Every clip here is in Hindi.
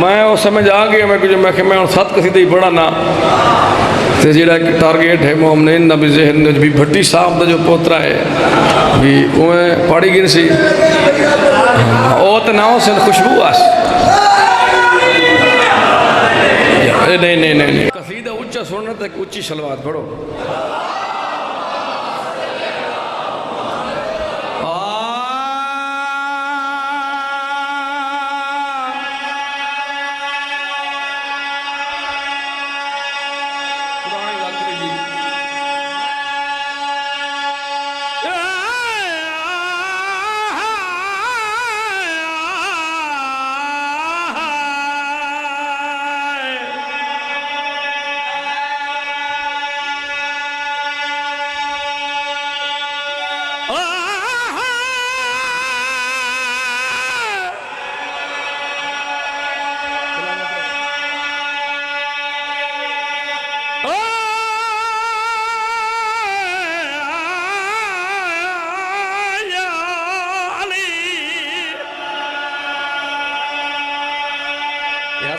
मैं उस समय आ गया मैं हम 7 कसीदे ही पढ़ा ना तो जो एक टारगेट है मोमनीन ना भी जहन भी भट्टी साहब का जो पोतरा है भी उमें पढ़ी गिन सी वो तो ना हो खुशबू आस नहीं कसीदा उच्चा सुनना तो उच्ची सलवात पढ़ो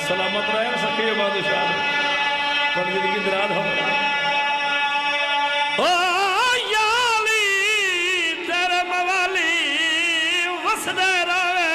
सलामत रहे सखी बादशाह पर जिंदगी दराज हो ओ याली तेरे मवाली वसदे रहे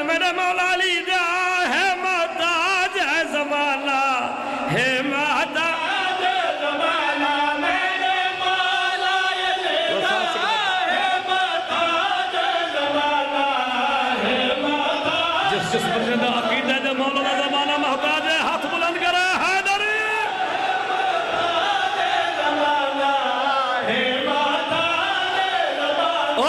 मेरा मौला अली दा है मोहताज है ज़माना है मोहताज ज़माना मेरे मौला अली दा है मोहताज ज़माना है मोहताज जिस बंदे दा अकीदा दा मौला दा ज़माना मोहताज है हाथ बुलंद करे हैदर ज़माना है मोहताज ज़माना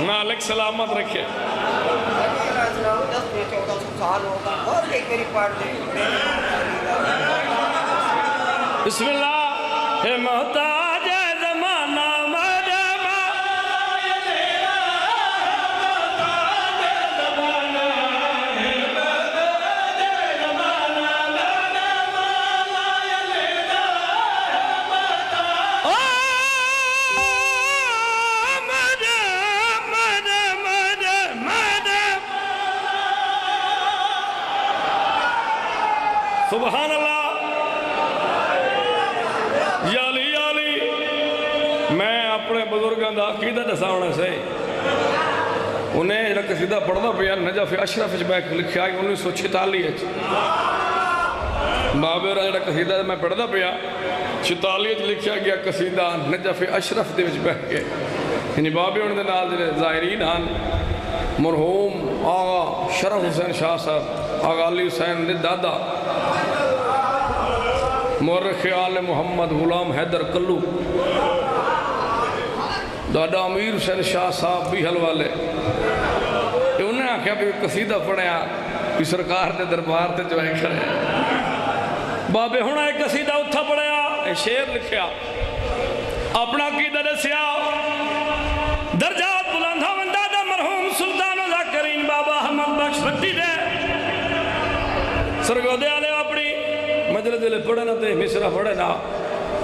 मालिक सलामत रखे बिस्मिल्लाह है मोहताज ज़माना सुभान अल्लाह याली याली मैं अपने बुजुर्गों का अकीदा दसाना से उन्हें जो कसीदा पढ़ता पाया नजफ अशरफ मैं लिखा 1946 बाबे और जो कसीदा मैं पढ़ता पाया 46 लिखा गया कसीदा नजफ अशरफ के बह के यानी बाबे उन्होंने नाल जो ज़ायरीन हैं मरहूम आगा शरफ हुसैन शाह साहब आगा अली हुसैन दे दादा मुर्रख आल मोहम्मद गुलाम हैदर कल्लू दादा अमीर हुसैन शाह साहब भी हलवाले उन्हें आख्या भी कसीदा पढ़िया भी सरकार के दरबार से जो है खड़े बाबे हुण एक कसीदा उत्था पढ़िया शेर लिखिया अपना कीदा दसिया दर्जात बुलंदा वंदा दा मरहूम सुल्तान ज़ाकिरीन बाबा अहमद बख्श भट्टी दे सरगोदे वाले अपनी मजलिस दे पढ़े ना ते मिसरा पढ़े ना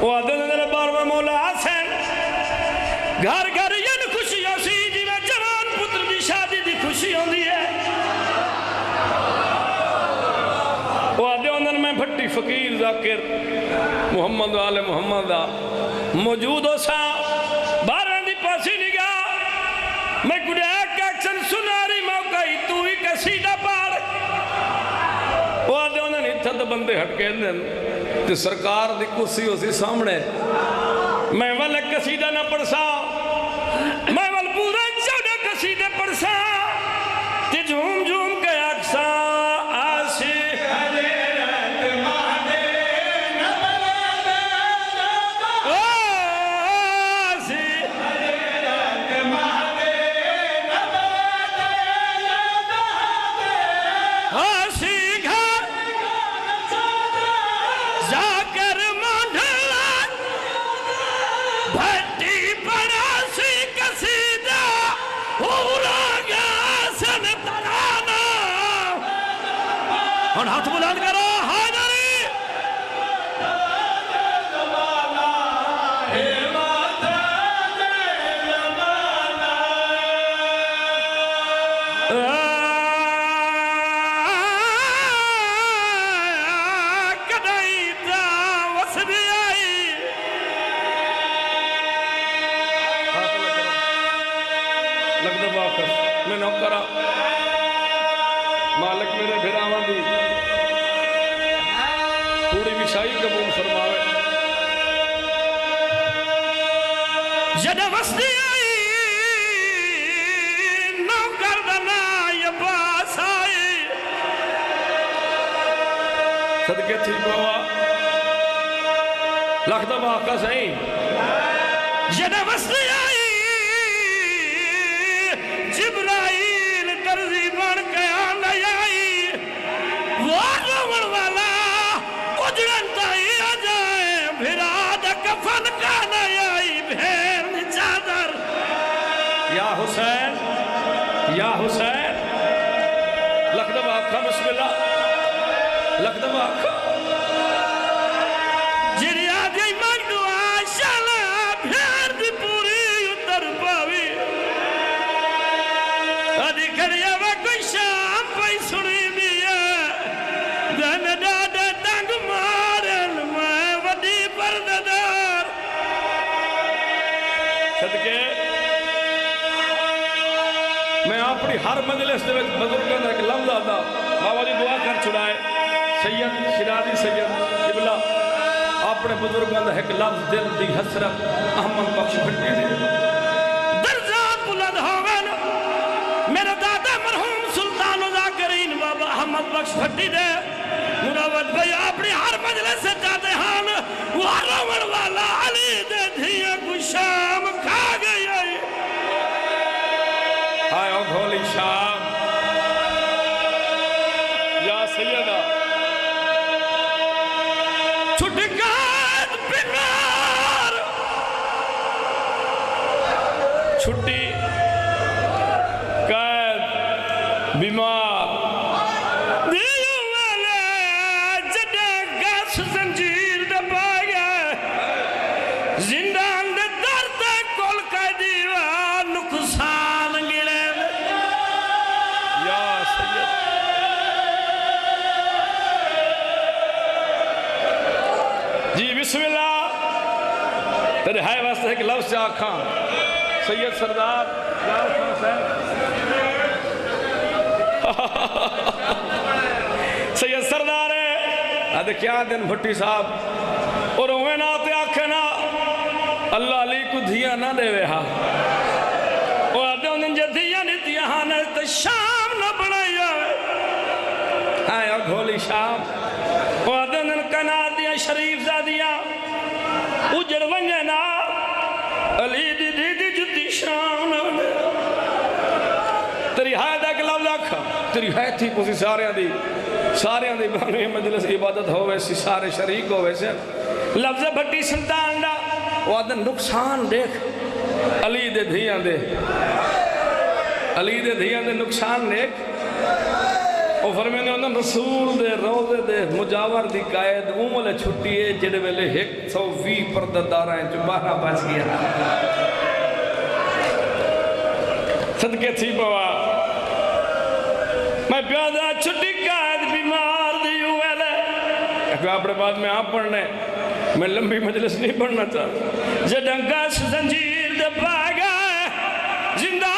वो आदे ने बारवा मौला हसन घर घर ये खुशी सी जिवें जवान पुत्र की शादी की खुशी होती है वो आदे उन्होंने मैं भट्टी फकीर ज़ाकिर मुहम्मद वाले मुहम्मद दा मौजूद हो सा 12 दी पासी निगाह मैं कुछ एक्शन सुनारी मौका ही तू ही कसीदा पढ़ वो आदे उन्होंने इत्थे बंदे हटके तो सरकार की कुर्सी उसी सामने मैं वाले कसीदा ना पढ़सा मैं वाल पूरा 14 कसीदे पढ़सा ते झूम झूम के आखसा आशी हाथ बुलंद करो हाजरी कदाई वसदी आई लगता वापस मैं नौकरा मालिक मेरे फिरावा दी थोड़ी विशाई कबूल फरमावे जद वसदी आई नौकर दना यबास आई सदके थी बाबा लख दफा का सही जद वसदी आई जिब्राइल दर्जी बन के आंदा आई वो रोवण वाला उजड़ता ही आ जाए भिराद कफन का नहीं आई भेड़ चादर या हुसैन लखदम आखा बिस्मिल्लाह लखदम आखा जिरिया दी मंगदू आशाला भेड़ दी पूरी उतर पावी अदी करिया वा कोई शाम पई सुनी दिया धन दादा तंग मारन मैं वडी परदार सदके मैं अपनी हर मजलिस दे विच बुजुर्गों का एक लफ्ज आता बाबा जी दुआ कर छुड़ाए सैयद शिराजी सैयद किबला अपने बुजुर्गों का एक लफ्ज दिल दी हसरत अहमद बख्श भट्टी दी दर्जात बुलंद होवे मेरा दादा मरहूम सुल्तान ज़ाकिरीन बाबा अहमद बख्श भट्टी दे मुरावत भाई अपनी हर मजलिस से जाते हैं वो रोवण वाला अली दे धिया को शाम खा गई आयो घोली शाम या सैयदा छुटकात बीमार छुट्टी कैद बीमार दियो वाले जडे गस जंजीर दबा गया जिंदान दे दर्द कोल का दीवा नुकसान गिले या सैयद जी बिस्मिल्लाह तेरे है वास्ते एक लफ्ज से आखा सैयद सरदार सैयद सरदार है अरे क्या दिन भट्टी साहब और उन्हें ना ते आखे ना अल्लाह अली को धिया ना देवे हा और अदे उन्हें जो धिया नहीं दिया हाँ ने तो शाम ना बनाई है घोली शाम और अदे उन्हें कना दिया शरीफ दा दिया उजड़ वंजे ना अली दी दी दी जुती शाम ना तेरी है दा के लफ्ज आखा तेरी है थी कुछ सारे दी बानी मजलिस इबादत हो वैसी सारे शरीक हो वैसे लफ्ज भट्टी सुल्तान दा वो आदन नुकसान देख अली दे धियां दे नुकसान देख वो फरमाने उन्होंने रसूल दे रोज़े दे मुजावर दी कायद उमले छुट्टी है जेड़े वेले 120 परदादारां च 12 बच गया सदके थी पवा मैं प्यादा छुट्टी कायद बीमार दी वेले अपने बाद में आप पढ़ने मैं लंबी मजलिस नहीं पढ़ना चाहता जडंगा जंजीर दे पागा जिंदा